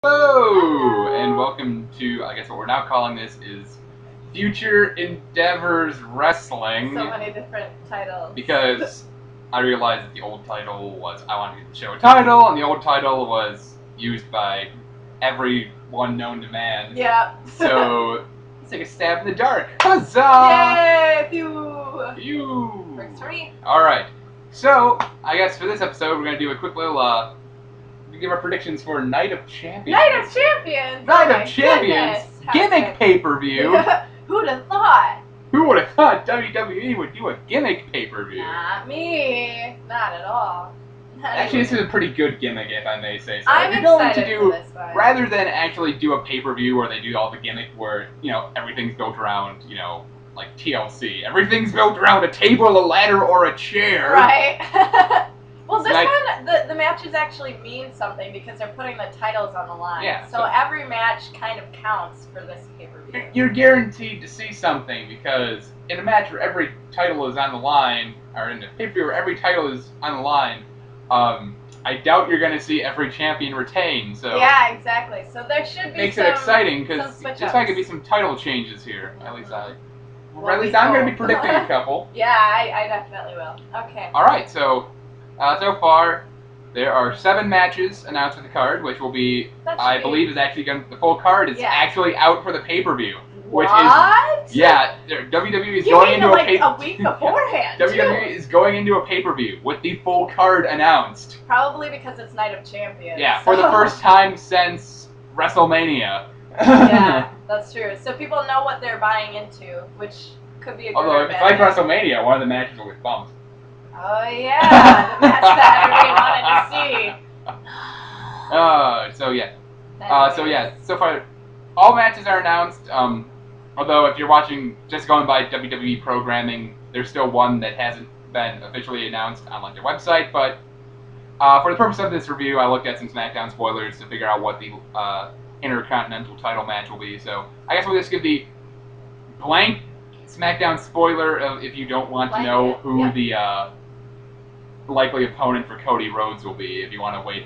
Hello, and welcome to, I guess what we're now calling this is Future Endeavors Wrestling. So many different titles. Because I realized that the old title was I Want to Get the Show a Title, and the old title was used by everyone known to man. Yeah. So, let's take a stab in the dark. Huzzah! Yay! Pew! Pew! Works for me. Alright, so, I guess for this episode we're going to do a quick little, we give our predictions for Night of Champions. Night of Champions! Night oh of Champions! Gimmick pay-per-view! Who'd have thought? Who would have thought WWE would do a gimmick pay-per-view? Not me. Not at all. Actually, this is a pretty good gimmick, if I may say so. I'm If you're going to excited do, for this one. rather than actually do a pay-per-view where they do all the gimmick where, everything's built around, like TLC. Everything's built around a table, a ladder, or a chair. Right. Well, this one, the matches actually mean something because they're putting the titles on the line. Yeah, so every match kind of counts for this pay-per-view. You're guaranteed to see something because in a match where every title is on the line, or in a pay-per-view where every title is on the line, I doubt you're going to see every champion retain. So yeah, exactly. So there should be makes it exciting because this might be some title changes here. At least I'm going to be predicting a couple. Yeah, I definitely will. Okay. All right, so so far there are 7 matches announced for the card, which will be I believe is actually going the full card is actually out for the pay-per-view. Which what? Is WWE is you going into a week beforehand. WWE is going into a pay-per-view with the full card announced. Probably because it's Night of Champions. Yeah, for the first time since WrestleMania. Yeah, that's true. So people know what they're buying into, which could be a good Although if it's like WrestleMania, one of the matches will get bumped. Oh yeah, the match that everybody wanted to see. So far, all matches are announced. Although if you're watching, just going by WWE programming, there's still one that hasn't been officially announced on like their website. But for the purpose of this review, I looked at some SmackDown spoilers to figure out what the Intercontinental title match will be. So I guess we'll just give the blank SmackDown spoiler of if you don't want to know who the likely opponent for Cody Rhodes will be. If you want to wait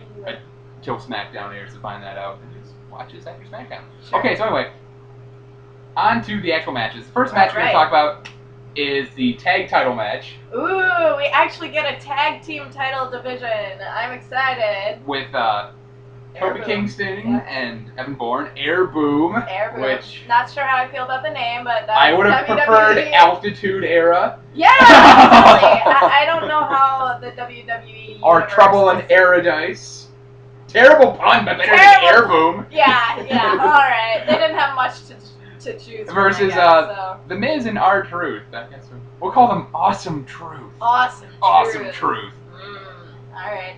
until SmackDown airs to find that out, and just watch this after SmackDown. Sure. Okay, so anyway, on to the actual matches. The first match we're going to talk about is the tag title match. Ooh, we actually get a tag team title division. I'm excited. With Kofi Kingston and Evan Bourne. Air Boom. Which not sure how I feel about the name, but that's I would have preferred Altitude Era. Yeah, totally. I don't know how the WWE or Trouble in Paradise. Terrible pun, but better than Air Boom. Yeah, alright. They didn't have much to choose from, versus so. The Miz and R-Truth. We'll call them Awesome Truth. Awesome Truth. Alright.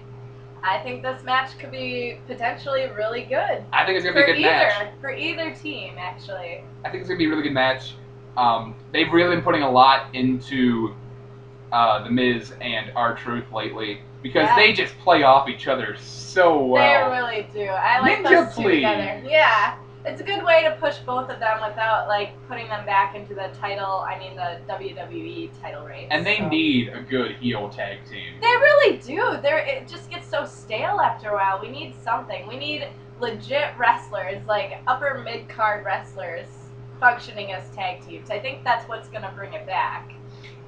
I think this match could be potentially really good. I think it's going to be a good match. For either team, actually. I think it's going to be a really good match. They've really been putting a lot into The Miz and R-Truth lately because they just play off each other so well. They really do. I like those two together. Yeah. It's a good way to push both of them without, like, putting them back into the the WWE title race. And they need a good heel tag team. They really do. It just gets so stale after a while. We need something. We need legit wrestlers, like upper mid-card wrestlers, functioning as tag teams. I think that's what's going to bring it back.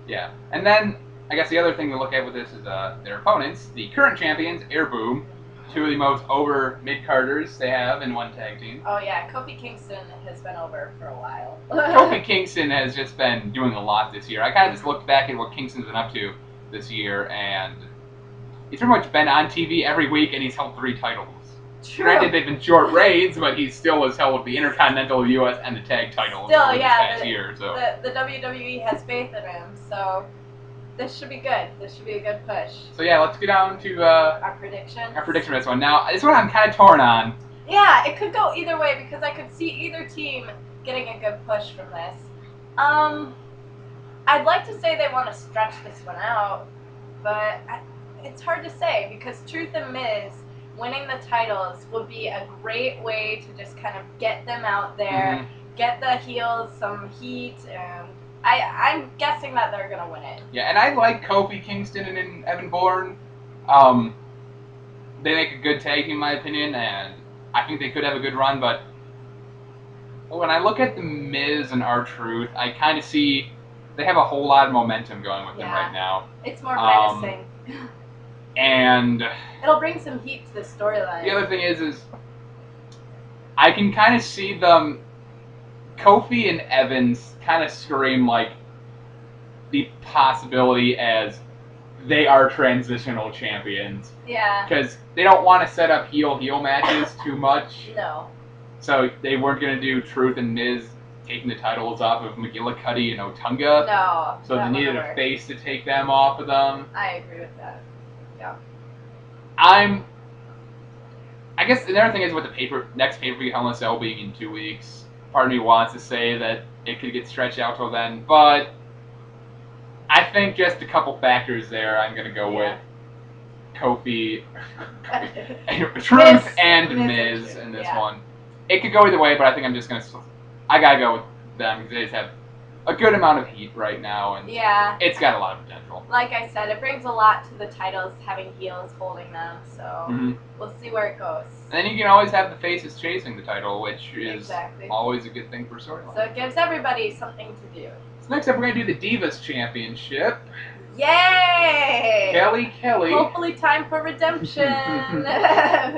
Yeah. And then, I guess the other thing to look at with this is their opponents, the current champions, Air Boom. 2 of the most over mid-carders they have in one tag team. Oh yeah, Kofi Kingston has been over for a while. Kofi Kingston has just been doing a lot this year. I kind of just looked back at what Kingston's been up to this year, and he's pretty much been on TV every week, and he's held 3 titles. True. Granted, they've been short reigns, but he still has held the Intercontinental, US, and the tag titles this past year. So the WWE has faith in him, so this should be good. This should be a good push. So yeah, let's go down to our predictions. Our prediction for this one. Now, this one I'm kind of torn on. Yeah, it could go either way because I could see either team getting a good push from this. I'd like to say they want to stretch this one out, but it's hard to say because Truth and Miz winning the titles would be a great way to just kind of get them out there, get the heels some heat, and I'm guessing that they're going to win it. Yeah, and I like Kofi Kingston and Evan Bourne. They make a good tag team, in my opinion, and I think they could have a good run, but when I look at The Miz and R-Truth, I kind of see they have a whole lot of momentum going with them right now. It's more menacing. And it'll bring some heat to the storyline. The other thing is I can kind of see them, Kofi and Evans kind of scream like the possibility as they are transitional champions. Yeah. Because they don't want to set up heel-heel matches too much. No. So they weren't going to do Truth and Miz taking the titles off of McGillicuddy and Otunga. No. So they needed a face to take them off of them. I agree with that. Yeah. I guess the other thing is with the next pay-per-view Hell in a Cell being in 2 weeks, part of me wants to say that it could get stretched out till then, but I think just a couple factors there. I'm going to go with Kofi, Truth, and Miz in this one. It could go either way, but I think I'm just going to... I got to go with them because they just have a good amount of heat right now, and it's got a lot of potential. Like I said, it brings a lot to the titles having heels holding them, so we'll see where it goes. And then you can always have the faces chasing the title, which is always a good thing for storyline. So it gives everybody something to do. So next up, we're going to do the Divas Championship. Yay! Kelly. Hopefully time for redemption.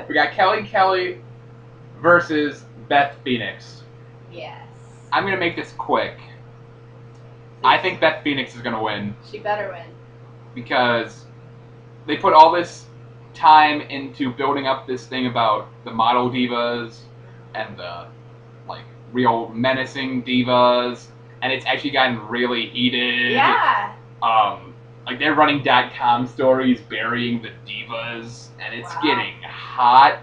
We got Kelly versus Beth Phoenix. Yes. I'm going to make this quick. I think Beth Phoenix is going to win. She better win. Because they put all this time into building up this thing about the model divas and the, like, real menacing divas. And it's actually gotten really heated. Yeah. Like, they're running .com stories burying the divas. And it's getting hot.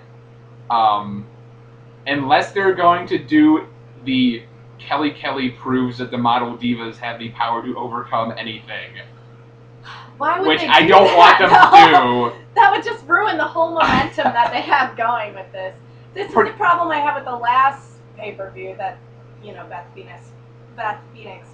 Unless they're going to do the Kelly proves that the model divas have the power to overcome anything. Why would which they I don't want them to do. That would just ruin the whole momentum that they have going with this. This is the problem I have with the last pay-per-view that, you know, Beth Phoenix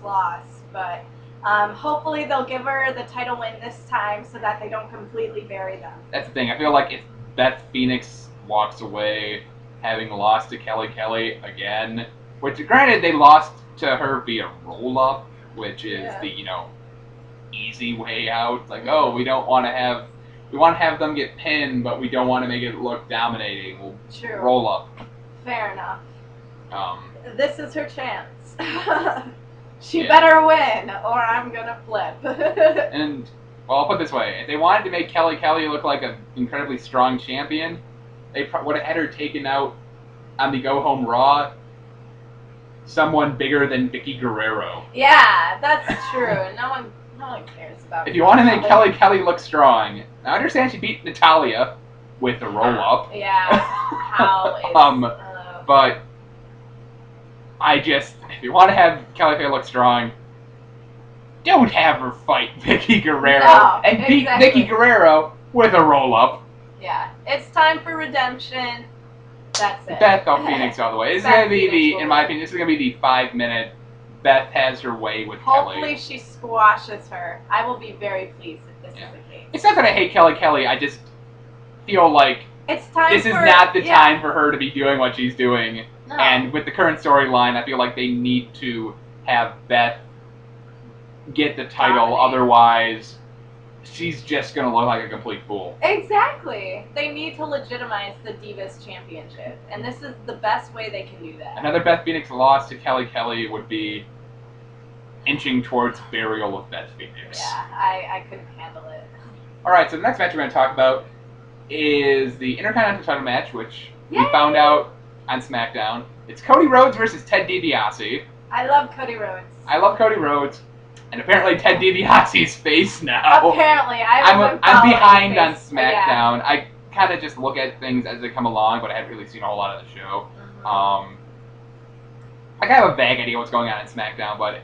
lost. But hopefully they'll give her the title win this time so that they don't completely bury them. That's the thing. I feel like if Beth Phoenix walks away having lost to Kelly again, which granted they lost to her via roll-up, which is the, you know, easy way out. It's like, oh, we want to have them get pinned, but we don't want to make it look dominating. We'll roll up. Fair enough. This is her chance. She Yeah. better win, or I'm gonna flip. And, well, I'll put it this way. If they wanted to make Kelly look like an incredibly strong champion, they would have had her taken out on the Go Home Raw someone bigger than Vicky Guerrero. Yeah, that's true. No one cares about If you want to make Kelly look strong, I understand she beat Natalya with a roll-up. Yeah, how is... But I just, if you want to have Kelly look strong, don't have her fight Vicky Guerrero and beat Vicky Guerrero with a roll-up. Yeah, it's time for redemption. That's it. Beth Phoenix all the way. This is going to be in my opinion, this is going to be the 5-minute Beth has her way with Kelly. Hopefully she squashes her. I will be very pleased if this is the case. It's not that I hate Kelly. I just feel like it's time this is not the time for her to be doing what she's doing. No. And with the current storyline, I feel like they need to have Beth get the title. Otherwise, she's just going to look like a complete fool. Exactly. They need to legitimize the Divas Championship. And this is the best way they can do that. Another Beth Phoenix loss to Kelly would be inching towards burial of Beth Phoenix. Yeah, I couldn't handle it. Alright, so the next match we're going to talk about is the Intercontinental title match, which we found out on SmackDown. It's Cody Rhodes versus Ted DiBiase. I love Cody Rhodes. I love Cody Rhodes. And apparently Ted DiBiase's face now. Apparently. I'm behind on SmackDown. Yeah. I kind of just look at things as they come along, but I haven't really seen a whole lot of the show. I kind of have a vague idea what's going on in SmackDown, but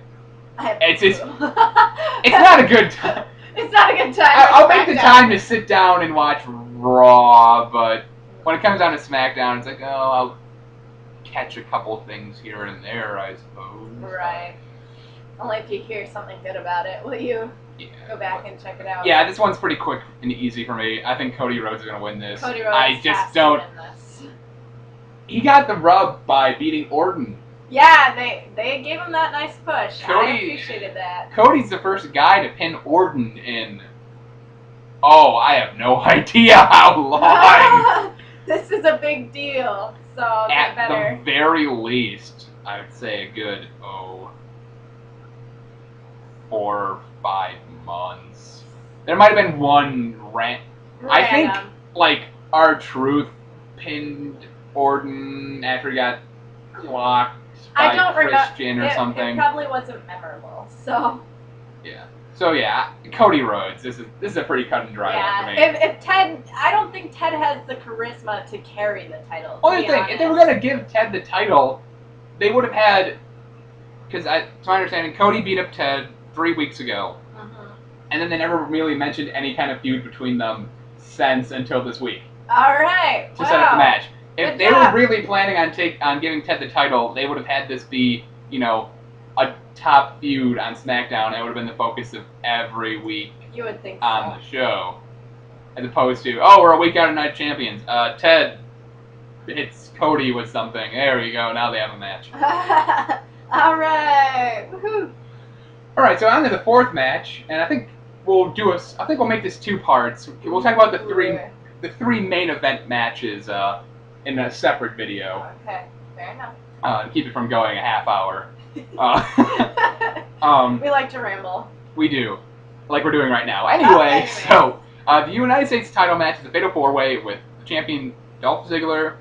it's just, it's not a good time. It's not a good time. I'll make the time to sit down and watch Raw, but when it comes down to SmackDown, it's like, oh, I'll catch a couple things here and there, I suppose. Right. Only if you hear something good about it, will you go back and check it out? Yeah, this one's pretty quick and easy for me. I think Cody Rhodes is going to win this. Cody Rhodes I just don't. Win this. he got the rub by beating Orton. Yeah, they gave him that nice push. I appreciated that. Cody's the first guy to pin Orton in. Oh, I have no idea how long. This is a big deal, so At better. the very least, I would say a good 4 or 5 months. There might have been one rant. I think like R-Truth pinned Orton after he got clocked by Christian or something. It probably wasn't memorable, so. Yeah. So yeah, Cody Rhodes. This is a pretty cut and dry one for me. If Ted, I don't think Ted has the charisma to carry the title. Only thing, if they were gonna give Ted the title, they would have had, because to my understanding, Cody beat up Ted 3 weeks ago, and then they never really mentioned any kind of feud between them since until this week. All right. To set up the match. If they were really planning on giving Ted the title, they would have had this be, a top feud on SmackDown. It would have been the focus of every week. You would think on the show, as opposed to we're a week out of night champions. Ted hits Cody with something. There you go. Now they have a match. All right. Woohoo. All right. So on to the 4th match, and I think we'll make this 2 parts. We'll talk about the three main event matches in a separate video. Okay. Fair enough. To keep it from going a half hour. We like to ramble. We do, like we're doing right now. Anyway, so the United States title match is a fatal 4-way with the champion Dolph Ziggler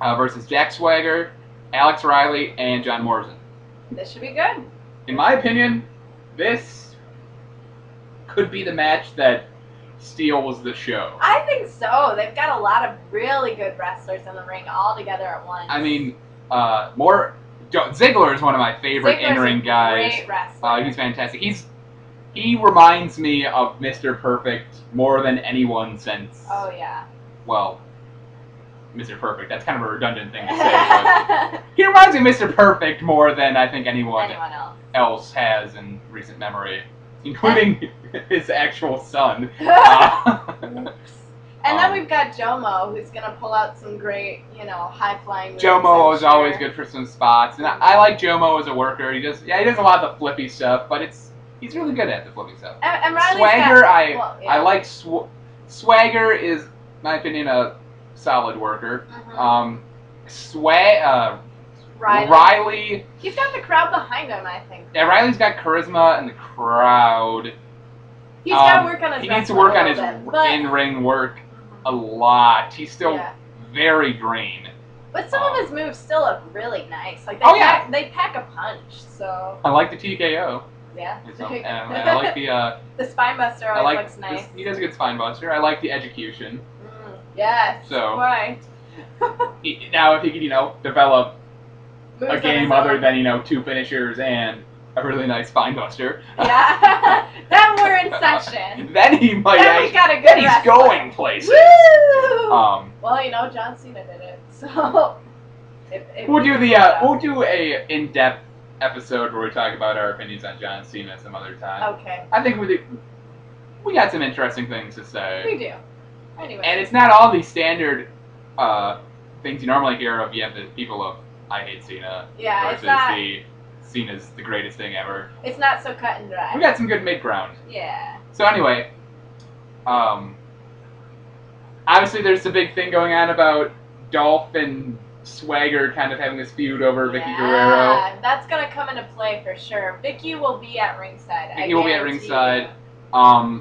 versus Jack Swagger, Alex Riley, and John Morrison. This should be good. In my opinion, this could be the match that steals the show. I think so. They've got a lot of really good wrestlers in the ring all together at once. I mean, Ziggler is one of my favorite in-ring guys. Great wrestler. He's fantastic. He reminds me of Mr. Perfect more than anyone since. Oh yeah. Well, Mr. Perfect. That's kind of a redundant thing to say. But he reminds me of Mr. Perfect more than I think anyone else has in recent memory, including his actual son. And then we've got Jomo, who's going to pull out some great, high-flying moves. Jomo is always good for some spots. And I like Jomo as a worker. He does a lot of the flippy stuff, but he's really good at the flippy stuff. And Riley's Swagger, I like Swagger is, in my opinion, a solid worker. Riley. He's got the crowd behind him, I think. Yeah, Riley's got charisma in the crowd. He's got to work on his He needs to work on his in-ring work a lot. He's still very green. But some of his moves still look really nice. Like they pack a punch. So I like the TKO. Yeah. I like the spine buster always looks nice. He does a good spine buster. I like the execution. Yes. So quite. Now if he could develop moves a game other than 2 finishers and a really nice spine buster. Yeah. Then we're in session. Then he might. Then we got a good Then he's going places. Woo! Well, John Cena did it, so. We'll do a in-depth episode where we talk about our opinions on John Cena some other time. Okay. I think we got some interesting things to say. We do. Anyway. And it's not all these standard things you normally hear of. You have the people of I hate Cena versus Cena's the greatest thing ever. It's not so cut and dry. We got some good mid-ground. Yeah. So anyway, obviously there's a big thing going on about Dolph and Swagger kind of having this feud over Vicky Guerrero. Yeah, that's going to come into play for sure. Vicky will be at ringside. Vicky will be at ringside.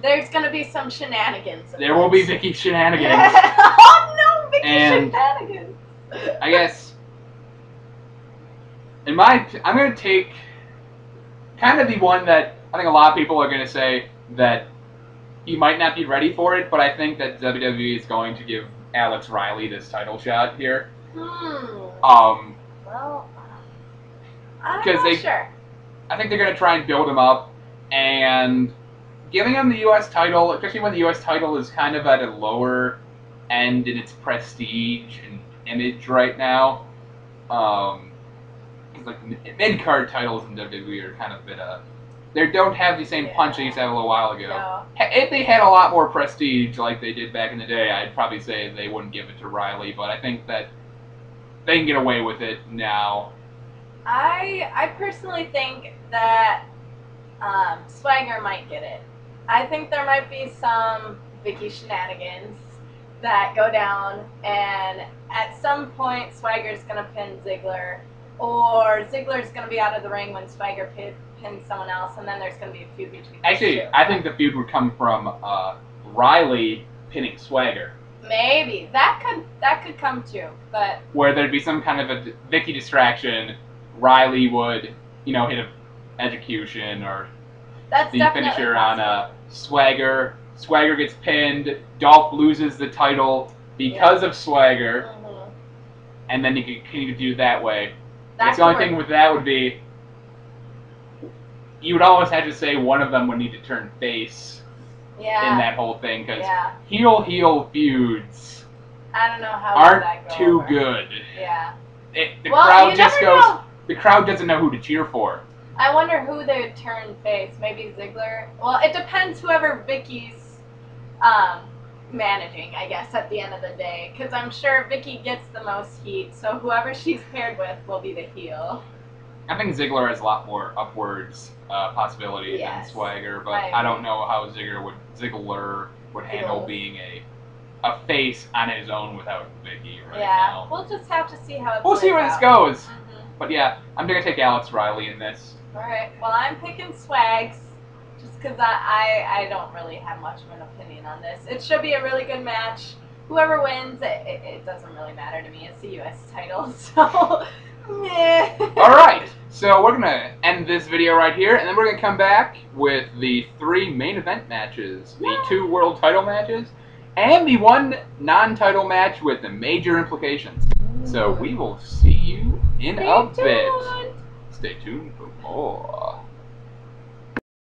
There's going to be some shenanigans. There will be Vicky shenanigans. Oh no, Vicky shenanigans. I guess... I'm going to take kind of the one that I think a lot of people are going to say that he might not be ready for it, but I think that WWE is going to give Alex Riley this title shot here. Well, I'm not sure. I think they're going to try and build him up, and giving him the U.S. title, especially when the U.S. title is kind of at a lower end in its prestige and image right now. Like mid-card titles in WWE are kind of they don't have the same punch they used to have a little while ago. No. If they had a lot more prestige like they did back in the day, I'd probably say they wouldn't give it to Riley. But I think that they can get away with it now. I personally think that Swagger might get it. I think there might be some Vicky shenanigans that go down, and at some point Swagger's gonna pin Ziggler, or Ziggler's gonna be out of the ring when Swagger pins someone else, and then there's gonna be a feud between. Actually, I think the feud would come from Riley pinning Swagger. Maybe that could come too, but where there'd be some kind of a Vicky distraction. Riley would, hit an execution or that's the finisher on Swagger. Swagger gets pinned. Dolph loses the title because of Swagger, and then you could continue to do it that way. The only thing with that would be you would always have to say one of them would need to turn face in that whole thing, because heel feuds I don't know how aren't that go too over. good. Yeah. The crowd just goes. Know. The crowd doesn't know who to cheer for. I wonder who they would turn face. Maybe Ziggler. Well, it depends whoever Vicky's managing, I guess, at the end of the day. Because I'm sure Vicky gets the most heat, so whoever she's paired with will be the heel. I think Ziggler has a lot more upwards possibility than Swagger, but I don't know how Ziggler would handle being a face on his own without Vicky right now. We'll just have to see how it We'll see where this goes. Mm-hmm. But yeah, I'm going to take Alex Riley in this. Alright, well I'm picking Swags, just because I don't really have much of an opinion on this. It should be a really good match. Whoever wins, it doesn't really matter to me. It's the U.S. title, so meh. Alright, so we're going to end this video right here, and then we're going to come back with the 3 main event matches. The 2 world title matches, and the 1 non-title match with the major implications. So we will see you in a bit. Stay tuned for more.